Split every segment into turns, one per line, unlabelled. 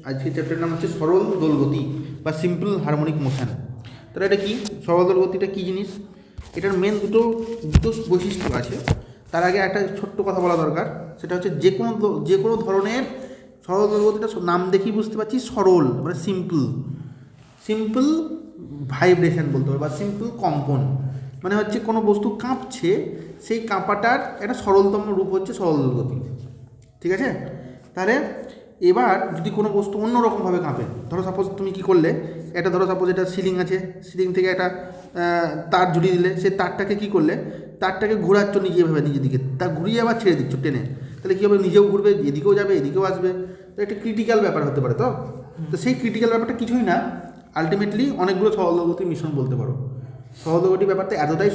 আজকের চ্যাপ্টারের নাম হচ্ছে সরল দোলগতি বা সিম্পল হারমোনিক মোশন। তাহলে এটা কি সরল দোলগতিটা কী জিনিস? এটার মেন দুটো বৈশিষ্ট্য আছে। তার আগে একটা ছোট্ট কথা বলা দরকার, সেটা হচ্ছে যে কোনো ধরনের সরল দোলগতিটা নাম দেখেই বুঝতে পারছি সরল মানে সিম্পল ভাইব্রেশন বলতে হবে বা সিম্পল কম্পন, মানে হচ্ছে কোনো বস্তু কাঁপছে, সেই কাঁপাটার একটা সরলতম রূপ হচ্ছে সরল দোলগতি। ঠিক আছে? তাহলে এবার যদি কোনো বস্তু অন্যরকমভাবে কাঁপে, ধরো সাপোজ তুমি কী করলে, এটা ধরো সাপোজ এটা সিলিং আছে, সিলিং থেকে একটা তার ঝুলিয়ে দিলে, সেই তারটাকে কী করলে, তারটাকে ঘোরাচ্ছ নিজেভাবে নিজের দিকে, তা ঘুরিয়ে আবার ছেড়ে দিচ্ছ টেনে, তাহলে কী হবে, নিজেও ঘুরবে, এদিকেও যাবে এদিকেও আসবে, তো একটা ক্রিটিক্যাল ব্যাপার হতে পারে। তো সেই ক্রিটিক্যাল ব্যাপারটা কিছুই না, আলটিমেটলি অনেকগুলো সরলদগতির মিশ্রণ বলতে পারো। সহযোগী ব্যাপারটা এতটাই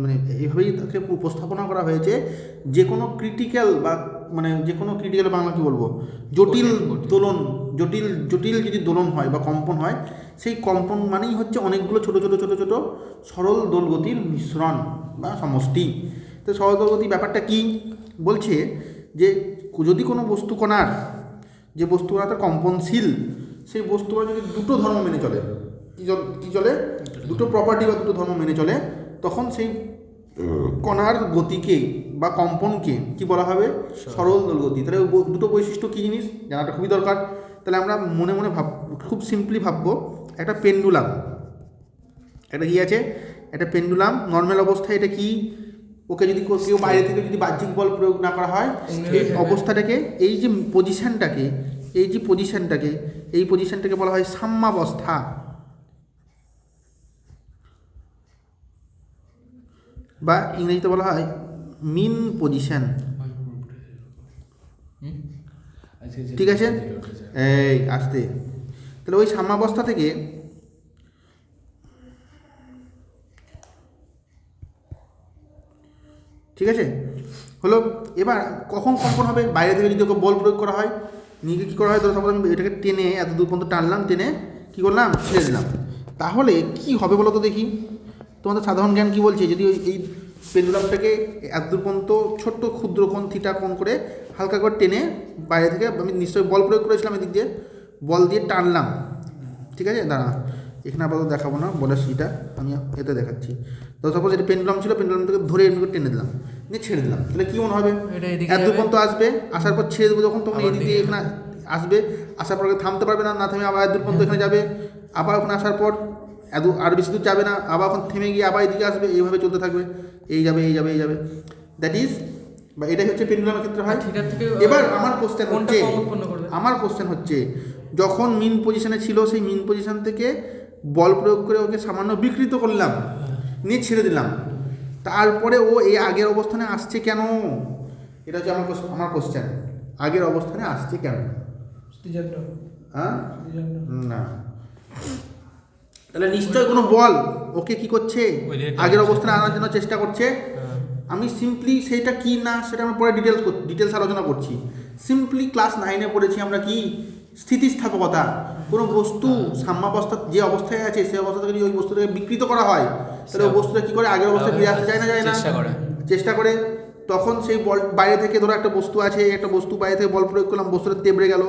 মানে এইভাবেই তাকে উপস্থাপনা করা হয়েছে, যে কোনো ক্রিটিক্যাল বা মানে যে কোনো ক্রিটিক্যাল বাংলা কী বলবো, জটিল দোলন, জটিল যদি দোলন হয় বা কম্পন হয়, সেই কম্পন মানেই হচ্ছে অনেকগুলো ছোটো ছোটো সরল দোলগতির মিশ্রণ বা সমষ্টি। তো সরল দোলগতি ব্যাপারটা কী বলছে, যে যদি কোনো বস্তু কণার, যে বস্তুটা তার কম্পনশীল, সেই বস্তুটা যদি দুটো ধর্ম মেনে চলে, কী চলে, দুটো প্রপার্টি বা দুটো ধর্ম মেনে চলে, তখন সেই কণার গতিকে বা কম্পনকে কি বলা হবে, সরল দোলগতি। তাহলে দুটো বৈশিষ্ট্য কী জিনিস জানাটা খুবই দরকার। তাহলে আমরা মনে মনে খুব সিম্পলি ভাববো, একটা পেন্ডুলাম, একটা কী আছে, একটা পেন্ডুলাম নর্মাল অবস্থায় এটা কি, ওকে যদি কেউ বাইরে থেকে যদি বাহ্যিক বল প্রয়োগ না করা হয়, এই অবস্থাটাকে, এই পজিশনটাকে বলা হয় সাম্যাবস্থা, বা ইংরেজিতে বলা হয় মিন পজিশন। ঠিক আছে, এই আসতে, তাহলে ওই সাম্যাবস্থা থেকে ঠিক আছে হলো। এবার কখন কম্পন হবে, বাইরে থেকে যদি ওকে বল প্রয়োগ করা হয়, নিজে কী করা হয়, ধরো সাপোজ আমি এটাকে টেনে এত দূর পর্যন্ত টানলাম, টেনে কী করলাম, ছেড়ে দিলাম, তাহলে কি হবে বলো তো দেখি। তোমাদের সাধারণ জ্ঞান কী বলছে, যদি এই পেন্ডুলামটাকে এত দূর পর্যন্ত ছোট্ট ক্ষুদ্র কোণ থিটা কোণ করে হালকা করে টেনে বাইরে থেকে, আমি নিশ্চয়ই বল প্রয়োগ করেছিলাম, এদিক দিয়ে বল দিয়ে টানলাম। ঠিক আছে, দাঁড়া, এখানে আপাতত দেখাবো না বলের সিটা, আমি এতে দেখাচ্ছি। তো সাপোজ এটা পেন্ডুলাম ছিল, পেন্ডুলামটাকে ধরে এমনি করে টেনে দিলাম, নিয়ে ছেড়ে দিলাম, তাহলে কী মনে হবে, এত দূর পর্যন্ত আসবে, আসার পর ছেড়ে দেবো যখন, তখন এদিক দিয়ে এখানে আসবে, আসার পর থামতে পারবে না, না থেমে আবার এত দূর পর্যন্ত এখানে যাবে, আবার ওখানে আসার পর আর বেশি দূর যাবে না, আবার এখন থেমে গিয়ে আবার এদিকে আসবে, এইভাবে চলতে থাকবে, এই যাবে দ্যাট ইজ, বা এটাই হচ্ছে পেন্ডুলামের ক্ষেত্রে হয়। এবার আমার কোশ্চেন হচ্ছে যখন মিন পজিশনে ছিল, সেই মিন পজিশন থেকে বল প্রয়োগ করে ওকে সামান্য বিকৃত করলাম, নিয়ে ছেড়ে দিলাম, তারপরে ও এই আগের অবস্থানে আসছে কেন, এটা হচ্ছে আমার কোশ্চেন, আগের অবস্থানে আসছে কেন? হ্যাঁ, না, তাহলে নিশ্চয় কোনো বল ওকে কি করছে, আগের অবস্থানে আনার জন্য চেষ্টা করছে। আমি সিম্পলি সেইটা কি না সেটা আমরা পরে ডিটেলস আলোচনা করছি। সিম্পলি ক্লাস 9-এ পড়েছি আমরা কি, স্থিতিস্থাপকতা। কোনো বস্তু সাম্যাবস্থা যে অবস্থায় আছে, সেই অবস্থা থেকে যদি ওই বস্তুটাকে বিকৃত করা হয়, তাহলে ওই বস্তুটা কী করে, আগের অবস্থায় ফিরে আসতে যায় না চেষ্টা করে। তখন সেই বল বাইরে থেকে, ধরো একটা বস্তু আছে, একটা বস্তু বাইরে থেকে বল প্রয়োগ করলাম, বস্তুটা তেবড়ে গেল,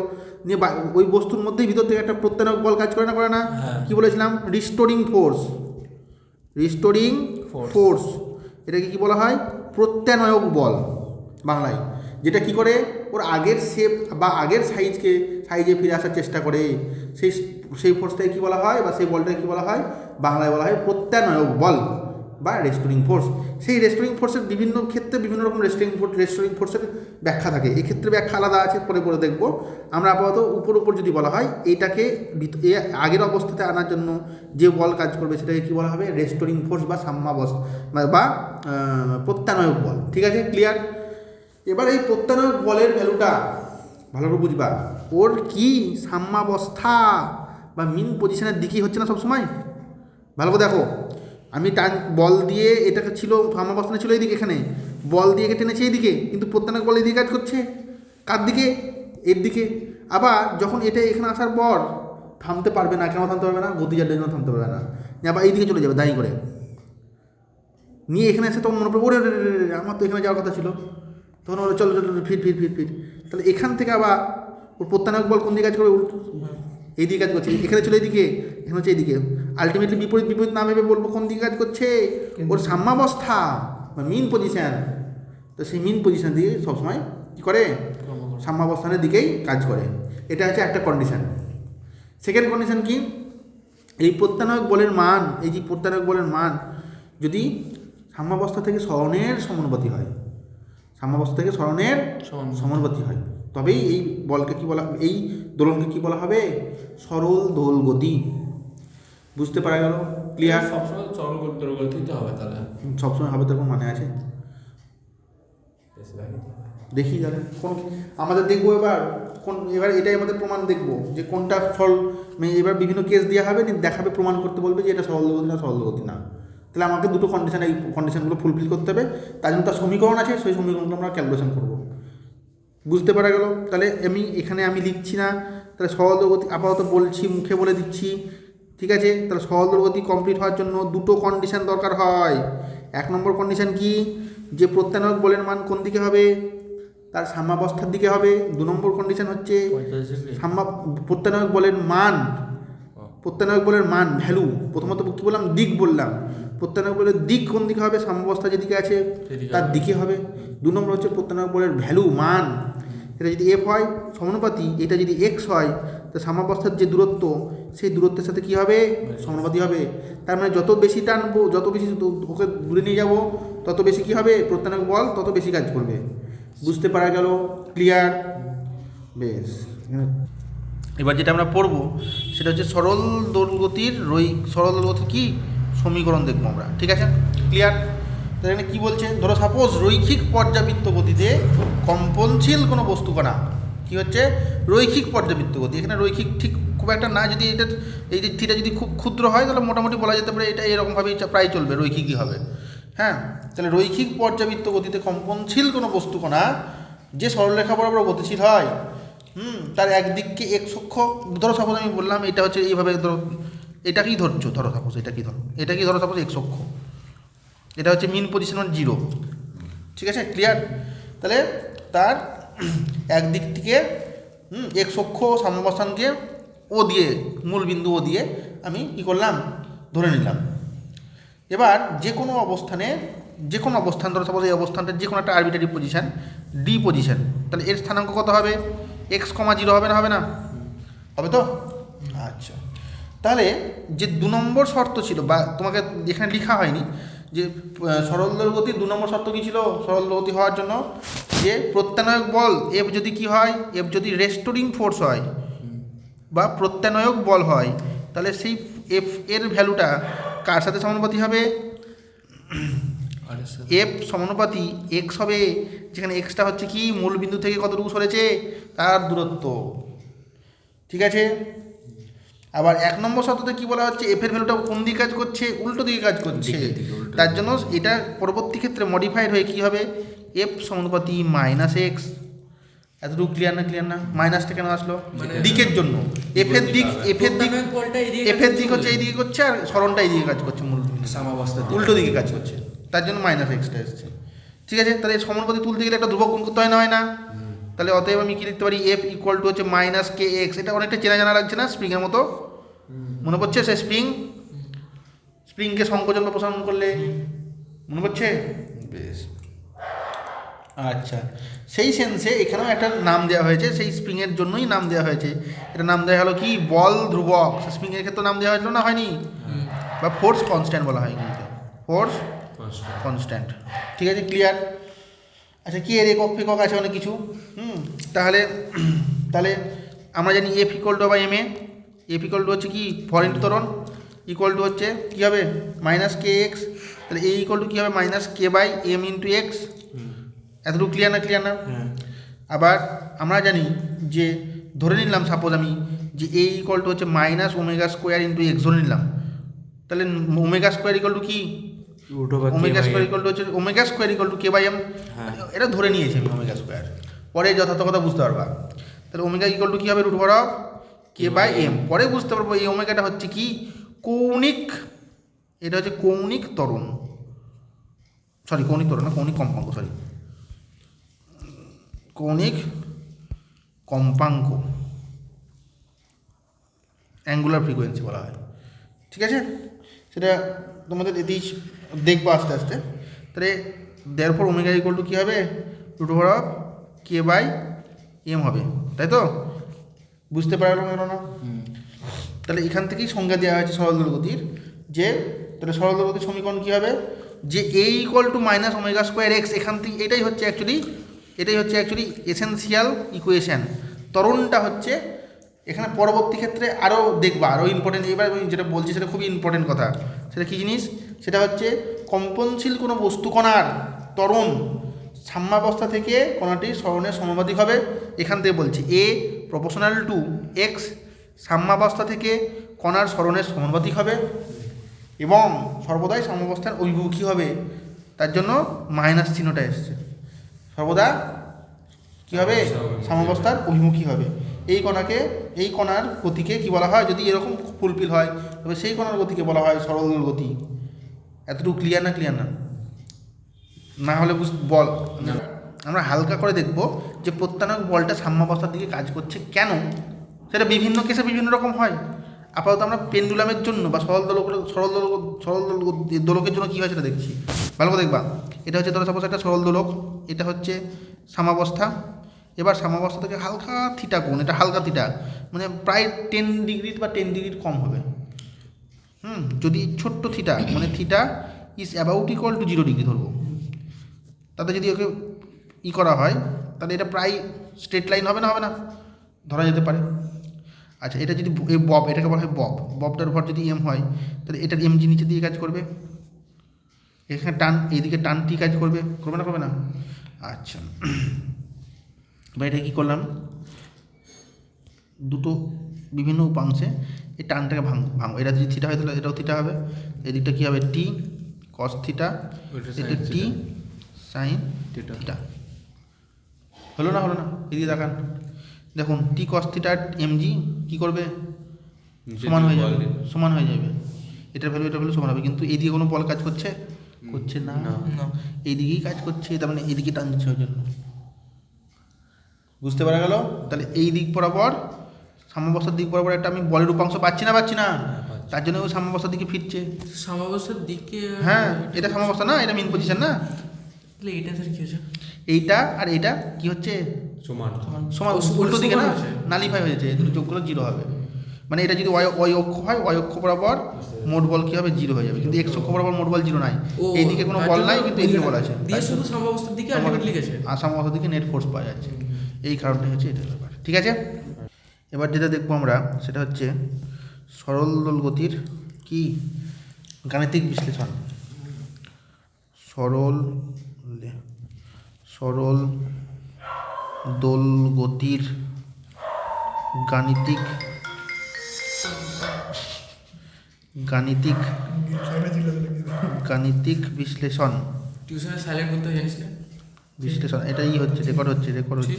নিয়ে ওই বস্তুর মধ্যেই ভিতর থেকে একটা প্রত্যানয়ক বল কাজ করে না, কি বলেছিলাম, রিস্টোরিং ফোর্স, এটাকে কি বলা হয়, প্রত্যানয়ক বল বাংলায়, যেটা কি করে ওর আগের শেপ বা আগের সাইজে ফিরে আসার চেষ্টা করে, সেই ফোর্সটাকে কী বলা হয়, বা সেই বলটাকে কী বলা হয়, বাংলায় বলা হয় প্রত্যানয়ক বল বা রেস্টোরিং ফোর্স। সেই রেস্টোরিং ফোর্সের বিভিন্ন ক্ষেত্রে বিভিন্ন রকম রেস্টোরিং ফোর্সের ব্যাখ্যা থাকে, এই ক্ষেত্রে ব্যাখ্যা আলাদা আছে, পরে দেখব আমরা। আপাতত উপর যদি বলা হয়, এইটাকে আগের অবস্থাতে আনার জন্য যে বল কাজ করবে, সেটাকে কী বলা হবে, রেস্টোরিং ফোর্স বা সাম্যাবস্থা বা প্রত্যানয়ক বল। ঠিক আছে, ক্লিয়ার? এবার এই প্রত্যানয়ক বলের ভ্যালুটা ভালো করে বুঝবা, ওর কি সাম্যাবস্থা বা মিন পজিশনের দিকেই হচ্ছে না সবসময়। ভালো করে দেখো, আমি বল দিয়ে, এটাকে ছিল সাম্যাবস্থানে ছিল এইদিকে, এখানে বল দিয়ে টেনেছে এইদিকে, কিন্তু প্রত্যানয়ক বল এইদিকে কাজ করছে, কার দিকে, এর দিকে। আবার যখন এটা এখানে আসার পর থামতে পারবে না, কেন থামতে পারবে না, গতিজার জন্য থামতে পারবে না, আবার এইদিকে চলে যাবে দাঁড়িয়ে করে, নিয়ে এখানে এসে তখন মনে পড়বে, ওরে আমার তো এখানে যাওয়ার কথা ছিল, তখন ওরা চলো ফিট। তাহলে এখান থেকে আবার ওর প্রত্যানায়ক বল কোন দিকে কাজ করবে? এই দিকে কাজ করছে, এখানে চলে এদিকে, এখানে হচ্ছে এইদিকে। আলটিমেটলি বিপরীত বিপরীত না ভেবে বলবো কোন দিকে কাজ করছে, ওর সাম্যাবস্থা বা মিন পজিশন। তো সেই মিন পজিশন দিয়ে সবসময় কী করে? সাম্যাবস্থানের দিকেই কাজ করে। এটা হচ্ছে একটা কন্ডিশন। সেকেন্ড কন্ডিশন কি? এই প্রত্যানায়ক বলের মান, এই যে প্রত্যানায়ক বলের মান যদি সাম্যাবস্থা থেকে সরণের সমানুপাতি হয়, সাম্যাবস্থা থেকে সরণের সমানুপাতি হয়, তবেই এই বলকে কি বলা, এই দোলনকে কি বলা হবে? সরল দোলগতি। বুঝতে পারা গেল? ক্লিয়ার?
সবসময় সরল দোলগতিতে হবে তাহলে?
সবসময় হবে, তার কোনো মানে আছে? দেখি যাবে কোন আমাদের দেখবো এবার কোন, এবার এটাই আমাদের প্রমাণ দেখবো যে কোনটা সরল। এবার বিভিন্ন কেস দেওয়া হবে, দেখাবে, প্রমাণ করতে বলবে যে এটা সরল দোলগতি না সরল দোলগতি না। তাহলে আমাকে দুটো কন্ডিশন, এই কন্ডিশনগুলো ফুলফিল করতে হবে। তার জন্য তার সমীকরণ আছে, সেই সমীকরণগুলো আমরা ক্যালকুলেশন করবো। বুঝতে পারা গেল? তাহলে এখানে আমি লিখছি না, তাহলে সরল দোলগতি আপাতত বলছি, মুখে বলে দিচ্ছি, ঠিক আছে? তাহলে সরল দোলগতি কমপ্লিট হওয়ার জন্য দুটো কন্ডিশন দরকার হয়। এক নম্বর কন্ডিশন কি? যে প্রত্যানায়ক বলের মান কোন দিকে হবে? তার সাম্যাবস্থার দিকে হবে। দু নম্বর কন্ডিশন হচ্ছে প্রত্যানায়ক বলের মান, প্রত্যানায়ক বলের মান ভ্যালু, প্রথমত কী বললাম? দিক বললাম। প্রত্যানায়ক বলের দিক কোন দিকে হবে? সাম্যাবস্থা যেদিকে আছে তার দিকে হবে। দু নম্বর হচ্ছে প্রত্যানায়ক বলের ভ্যালু, মান। এটা যদি এফ হয় সমানুপাতি, এটা যদি এক্স হয়, তো সাম্যাবস্থার যে দূরত্ব, সেই দূরত্বের সাথে কী হবে? সমানুপাতি হবে। তার মানে যত বেশি টানবো, যত বেশি ওকে দূরে নিয়ে যাব, তত বেশি কী হবে? প্রত্যানায়ক বল তত বেশি কাজ করবে। বুঝতে পারা গেল? ক্লিয়ার? বেশ, এবার যেটা আমরা পড়বো সেটা হচ্ছে সরল দোলগতির সরল দোলগতির কি সমীকরণ দেখবো আমরা, ঠিক আছে? ক্লিয়ার? তাহলে এখানে কী বলছে? ধরো সাপোজ রৈখিক পর্যাবৃত্ত গতিতে কম্পনশীল কোনো বস্তু কণা, কী হচ্ছে? রৈখিক পর্যাবৃত্ত গতি। এখানে রৈখিক ঠিক খুব একটা না, যদি এটা এই যে থিটা যদি খুব ক্ষুদ্র হয় তাহলে মোটামুটি বলা যেতে পারে এটা এরকমভাবেই প্রায় চলবে, রৈখিকই হবে। হ্যাঁ, তাহলে রৈখিক পর্যাবৃত্ত গতিতে কম্পনশীল কোনো বস্তু কণা যে সরলরেখা বরাবর গতিশীল হয়, তার একদিককে এক্স অক্ষ, ধরো সাপোজ আমি বললাম এটা হচ্ছে এইভাবে, ধরো এটাকেই ধরছো, ধরো সাপোজ এটাকেই ধরো সাপোজ এক্স অক্ষ, এটা হচ্ছে মিন পজিশন 0, ঠিক আছে? ক্লিয়ার? তাহলে তার একদিক থেকে এক্স অক্ষ সাম্যাবস্থানকে ও দিয়ে, মূল বিন্দু ও দিয়ে আমি কী করলাম? ধরে নিলাম। এবার যে কোনো অবস্থান, ধরো সাপোজ এই অবস্থানটা যে কোনো একটা আরবিটারি পজিশান, ডি পজিশান, তাহলে এর স্থানাঙ্ক কত হবে? এক্স কমা 0 হবে না? হবে না? হবে তো? আচ্ছা, তাহলে যে 2 নম্বর শর্ত ছিল, বা তোমাকে এখানে লেখা হয়নি, যে সরল দোলগতির 2 নম্বর শর্ত কী ছিল সরল দোলগতি হওয়ার জন্য? যে প্রত্যানায়ক বল এফ যদি কী হয়? এফ যদি রেস্টোরিং ফোর্স হয় বা প্রত্যানায়ক বল হয়, তাহলে সেই এফ এর ভ্যালুটা কার সাথে সমানুপাতি হবে? এফ সমানুপাতি এক্স হবে, যেখানে এক্সটা হচ্ছে কি? মূল বিন্দু থেকে কতটুকু সরেছে তার দূরত্ব, ঠিক আছে? আবার 1 নম্বর শর্ততে কী বলা হচ্ছে? এফ এর ভ্যালুটা কোন দিকে কাজ করছে? উল্টো দিকে কাজ করছে। তার জন্য এটা পরবর্তী ক্ষেত্রে মডিফাইড হয়ে কী হবে? এফ সমানুপাতি মাইনাস এক্স। এতটুকু ক্লিয়ার না? ক্লিয়ার না? মাইনাসটা কেন আসলো? দিকের জন্য। এফের দিক হচ্ছে এই দিকে করছে, আর সরণটা এই দিকে কাজ করছে, মূল উল্টো দিকে কাজ করছে, তার জন্য মাইনাস এক্সটা এসছে, ঠিক আছে? তাহলে সমানুপাতি তুলতে গেলে একটা ধ্রুবক গুণ করতে হয় না? হয় না? তাহলে অতএব আমি কী লিখতে পারি? এফ ইকুয়াল টু হচ্ছে মাইনাস কে এক্স। এটা অনেকটা চেনা জানা লাগছে না? স্প্রিংয়ের মতো মনে পড়ছে? সে স্প্রিংকে সংকোচন বা প্রসারণ করলে মনে পড়ছে? বেশ, আচ্ছা, সেই সেন্সে এখানেও একটা নাম দেওয়া হয়েছে, সেই স্প্রিংয়ের জন্যই নাম দেওয়া হয়েছে। এটা নাম দেওয়া হলো কি? বল ধ্রুবক। স্প্রিংয়ের ক্ষেত্রে নাম দেওয়া হয়েছিল না? হয়নি? বা ফোর্স কনস্ট্যান্ট বলা হয় কিন্তু, ফোর্স কনস্ট্যান্ট, ঠিক আছে? ক্লিয়ার? আচ্ছা, কি এর একক ফেকক আছে অনেক কিছু। তাহলে আমরা জানি এফ ইকুয়াল টু বা এম এফ ইকুয়াল টু হচ্ছে কি? ফরেন ত্বরণ ইকুয়াল টু হচ্ছে কী হবে? Minus k x. তাহলে এ ইকুয়াল টু কী হবে? Minus k by m into x. এতটুকু ক্লিয়ার না? ক্লিয়ার না? আবার আমরা জানি যে ধরে নিলাম সাপোজ আমি যে এ ইকুয়াল টু হচ্ছে minus omega square into x ধরে নিলাম। তাহলে ওমেগা স্কোয়ার ইকুয়াল টু কি? ওমেগা স্কোয়ার ইকুয়াল টু হচ্ছে omega square equal to k by m. এটা ধরে নিয়েছি আমি ওমেগা স্কোয়ার, পরে যথার্থ কথা বুঝতে পারবা। তাহলে ওমেগা ইকুয়াল টু কী হবে? Root over of k by m. পরে বুঝতে পারবো এই ওমেগাটা হচ্ছে কি? কৌণিক, এটা হচ্ছে কৌণিক ত্বরণ, কৌণিক ত্বরণ না, কৌণিক কম্পাঙ্ক, কৌণিক কম্পাঙ্ক, অ্যাঙ্গুলার ফ্রিকোয়েন্সি বলা হয়। ঠিক আছে, সেটা তোমাদের এদিকে দেখবো আস্তে আস্তে। তাহলে দেয়ারফর ওমেগা ইকুয়াল টু কী হবে, root over of k by m হবে, তাই তো? বুঝতে পারলাম না? তাহলে এখান থেকেই সংজ্ঞা দেওয়া হয়েছে সরল দোলগতির, যে তাহলে সরল দোলগতির সমীকরণ কী হবে, যে a equal to minus omega square x, এখান থেকে এটাই হচ্ছে অ্যাকচুয়ালি এসেনশিয়াল ইকুয়েশান। ত্বরণটা হচ্ছে এখানে পরবর্তী ক্ষেত্রে আরও দেখবা, আরও ইম্পর্টেন্ট। এবার আমি যেটা বলছি সেটা খুবই ইম্পর্টেন্ট কথা। সেটা কী জিনিস, সেটা হচ্ছে কম্পনশীল কোনো বস্তু কণার ত্বরণ সাম্যাবস্থা থেকে কণাটির সরণের সমানুপাতিক হবে। এখান থেকে বলছি এ প্রপোর্শনাল টু এক্স, সাম্যাবস্থা থেকে কণার সরণের সমানুপাতিক হবে এবং সর্বদাই সাম্যাবস্থার অভিমুখী হবে। তার জন্য মাইনাস চিহ্নটা এসছে, সর্বদা কী হবে, সাম্যাবস্থার অভিমুখী হবে। এই কণার গতিকে কি বলা হয়, যদি এরকম ফুলফিল হয় তবে সেই কণার গতিকে বলা হয় সরল দোল গতি। এতটুকু ক্লিয়ার না? না হলে বল, আমরা হালকা করে দেখব যে প্রত্যানক বলটা সাম্যাবস্থার দিকে কাজ করছে কেন। সেটা বিভিন্ন কেসে বিভিন্ন রকম হয়। আপাতত আমরা পেন্ডুলামের জন্য বা সরল দোলকের জন্য কী হয় সেটা দেখছি। ভালো করে দেখবা। এটা হচ্ছে ধরো সাপোজ একটা সরল দোলক, এটা হচ্ছে সাম্যাবস্থা। এবার সাম্যাবস্থা থেকে হালকা থিটা কোণ, এটা হালকা থিটা মানে প্রায় 10 ডিগ্রি বা 10 ডিগ্রির কম হবে। যদি ছোট্ট থিটা মানে theta is about equal to 0 degree ধরবো, তাতে যদি ওকে করা হয় তাহলে এটা প্রায় স্ট্রেট লাইন হবে না ধরা যেতে পারে। আচ্ছা, এটা যদি এই বব, এটাকে বলা হয় ববটার উপর যদি এম হয় তাহলে এটার এমজি নিচে দিয়ে কাজ করবে, এখানে টান এইদিকে টানটি কাজ করবে না? আচ্ছা, এবার এটা কী করলাম, দুটো বিভিন্ন উপাংশে এই টানটাকে ভাঙো। এটা যদি থিটা হয় তাহলে এটাও থিটা হবে, এদিকটা কী হবে টি কস থিটা, এটা টি সাইন থিটা। হলো না? এদিকে দেখান, দেখুন টি কস থিটা এমজি কী করবে, সমান হয়ে যাবে। এটার ভ্যালু সমান হবে, কিন্তু এইদিকে কোনো বল কাজ করছে না, এইদিকেই কাজ করছে, তার মানে এইদিকে টান দিচ্ছে ওই জন্য। বুঝতে পারা গেল? তাহলে এই দিক বরাবর সাম্যাবস্থার দিক বরাবর একটা আমি বলের উপাংশ পাচ্ছি না, তার জন্য ওই সাম্যাবস্থার দিকে ফিরছে।
সাম্যাবস্থার দিকে,
হ্যাঁ এটা সাম্যাবস্থা না, এটা মেইন পজিশন না।
তাহলে এটা স্যার কী হচ্ছে,
এইটা আর এইটা কি হচ্ছে,
সমান
উল্টো দিকে না, নালিফাই হয়েছে, দুটো যোগগুলো 0 হবে। মানে এটা যদি ওয়াই অক্ষ হয়, ওয়াই অক্ষ বরাবর মোট বল কী হবে, 0 হয়ে যাবে। কিন্তু এক্স অক্ষ বরাবর মোট বল 0 নাই, এইদিকে কোনো বল নাই, কিন্তু এইদিকে বল আছে,
শুধু সাম্যাবস্থার দিকে আলটিমেটলি গেছে,
আর সাম্যাবস্থার দিকে নেট ফোর্স পাওয়া যাচ্ছে। এই কারণটাই হচ্ছে এটা ব্যাপার। ঠিক আছে, এবার যেটা দেখবো আমরা সেটা হচ্ছে সরল দোল গতির কি গাণিতিক বিশ্লেষণ। সরল দোল গতির গাণিতিক বিশ্লেষণ।
টিউশনে সাইলেন্ট করতে জানিস না?
বিশ্লেষণ এটাই হচ্ছে, রেকর্ড হচ্ছে।